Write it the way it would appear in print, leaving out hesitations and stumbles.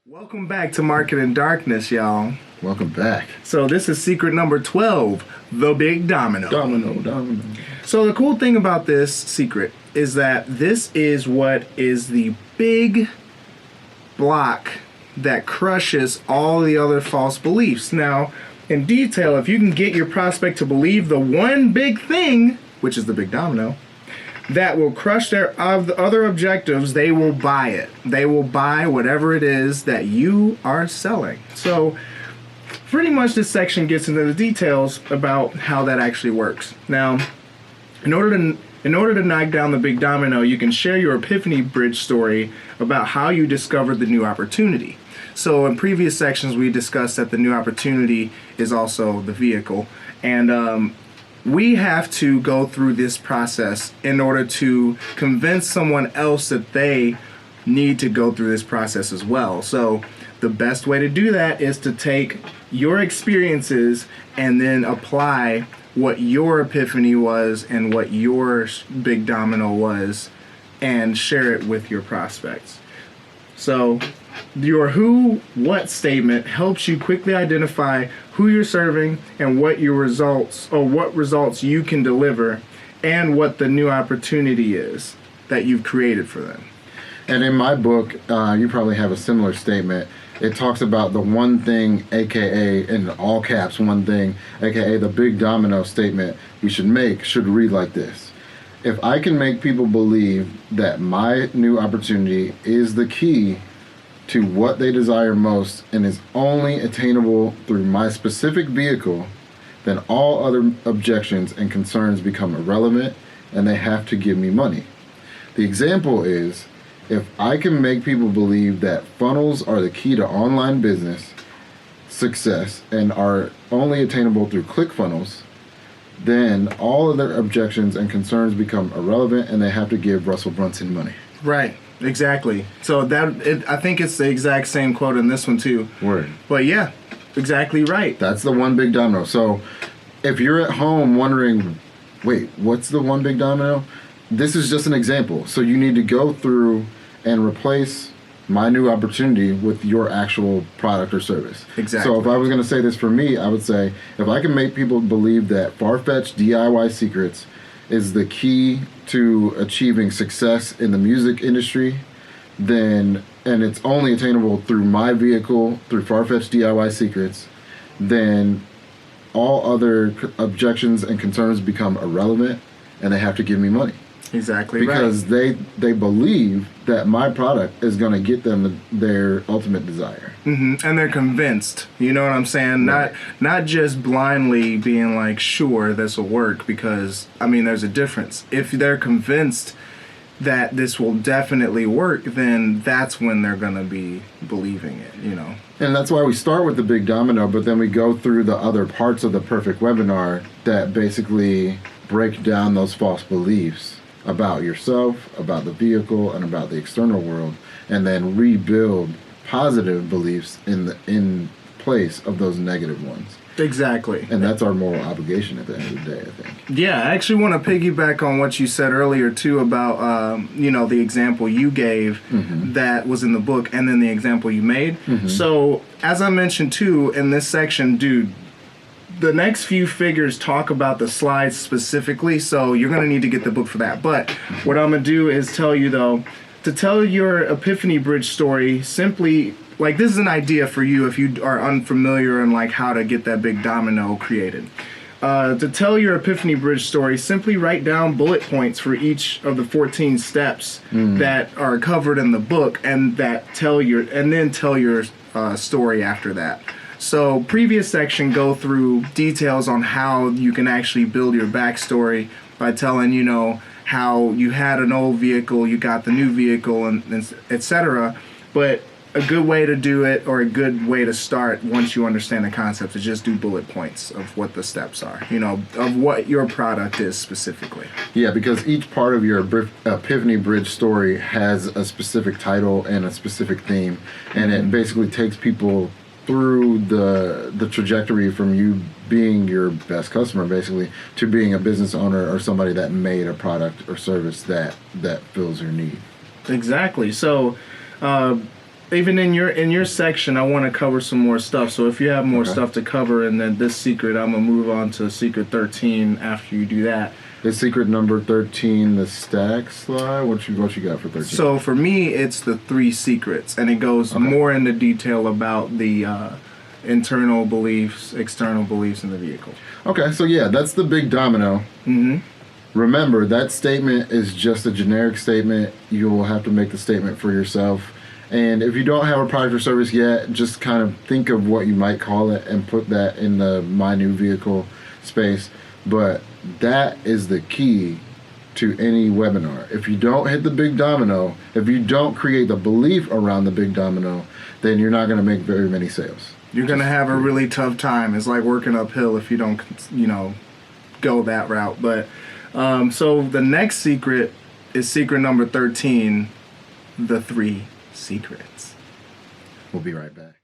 Welcome back to Market in Darkness, y'all. Welcome back. So this is secret number 12, the Big Domino. Domino. So the cool thing about this secret is that this is what is the big block that crushes all the other false beliefs. Now, in detail, if you can get your prospect to believe the one big thing, which is the Big Domino, that will crush their other objectives, they will buy it. They will buy whatever it is that you are selling. So pretty much this section gets into the details about how that actually works. Now, in order to knock down the Big Domino, you can share your epiphany bridge story about how you discovered the new opportunity. So in previous sections, we discussed that the new opportunity is also the vehicle. And we have to go through this process in order to convince someone else that they need to go through this process as well. So the best way to do that is to take your experiences and then apply what your epiphany was and what your Big Domino was and share it with your prospects. So your who, what statement helps you quickly identify who you're serving and what your results or what results you can deliver and what the new opportunity is that you've created for them. And in my book, you probably have a similar statement. It talks about the one thing, aka in all caps, one thing, aka the Big Domino statement we should make should read like this. If I can make people believe that my new opportunity is the key to what they desire most and is only attainable through my specific vehicle, then all other objections and concerns become irrelevant and they have to give me money. The example is, if I can make people believe that funnels are the key to online business success and are only attainable through ClickFunnels, then all other objections and concerns become irrelevant and they have to give Russell Brunson money. Right. Exactly. So I think it's the exact same quote in this one too. Word. But yeah, exactly right. That's the one Big Domino. So if you're at home wondering, wait, what's the one Big Domino? This is just an example. So you need to go through and replace my new opportunity with your actual product or service. Exactly. So if I was going to say this for me, I would say, if I can make people believe that far-fetched DIY secrets is the key to achieving success in the music industry, then, and it's only attainable through my vehicle, through Far-Fetched DIY Secrets, then all other objections and concerns become irrelevant and they have to give me money. Exactly. Because right. they believe that my product is going to get them their ultimate desire. Mm-hmm. And they're convinced. You know what I'm saying? Right. Not just blindly being like, sure, this will work, because, I mean, there's a difference. If they're convinced that this will definitely work, then that's when they're going to be believing it, you know? And that's why we start with the Big Domino, but then we go through the other parts of the perfect webinar that basically break down those false beliefs about yourself, about the vehicle, and about the external world, and then rebuild positive beliefs in place of those negative ones. Exactly. And that's our moral obligation at the end of the day, I think. Yeah, I actually want to piggyback on what you said earlier, too, about, the example you gave that was in the book and then the example you made. So, as I mentioned, too, in this section, dude, the next few figures talk about the slides specifically, so you're going to need to get the book for that. But what I'm going to do is tell you, though, to tell your epiphany bridge story, simply, like, this is an idea for you if you are unfamiliar in, like, how to get that Big Domino created. To tell your epiphany bridge story, simply write down bullet points for each of the 14 steps that are covered in the book, and then tell your story after that. So previous section go through details on how you can actually build your backstory by telling, how you had an old vehicle, you got the new vehicle, and etc. But a good way to do it, or a good way to start once you understand the concept, is just do bullet points of what the steps are, of what your product is specifically. Yeah, because each part of your epiphany bridge story has a specific title and a specific theme, and it basically takes people through the trajectory from you being your best customer, basically, to being a business owner or somebody that made a product or service that fills your need. Exactly. So even in your section, I want to cover some more stuff. So if you have more Okay. stuff to cover, and then this secret, I'm gonna move on to secret 13 after you do that. Is secret number 13 the stack slide? What you got for 13? So for me, it's the 3 secrets, and it goes Okay. more into detail about the internal beliefs, external beliefs in the vehicle. Okay, so yeah, that's the Big Domino. Mm-hmm. Remember, that statement is just a generic statement. You will have to make the statement for yourself. And if you don't have a product or service yet, just kind of think of what you might call it and put that in the My New Vehicle space. But that is the key to any webinar. If you don't hit the Big Domino, if you don't create the belief around the Big Domino, then you're not going to make very many sales. You're going to have a really tough time. It's like working uphill if you don't, go that route. But so the next secret is secret number 13, the 3 secrets. We'll be right back.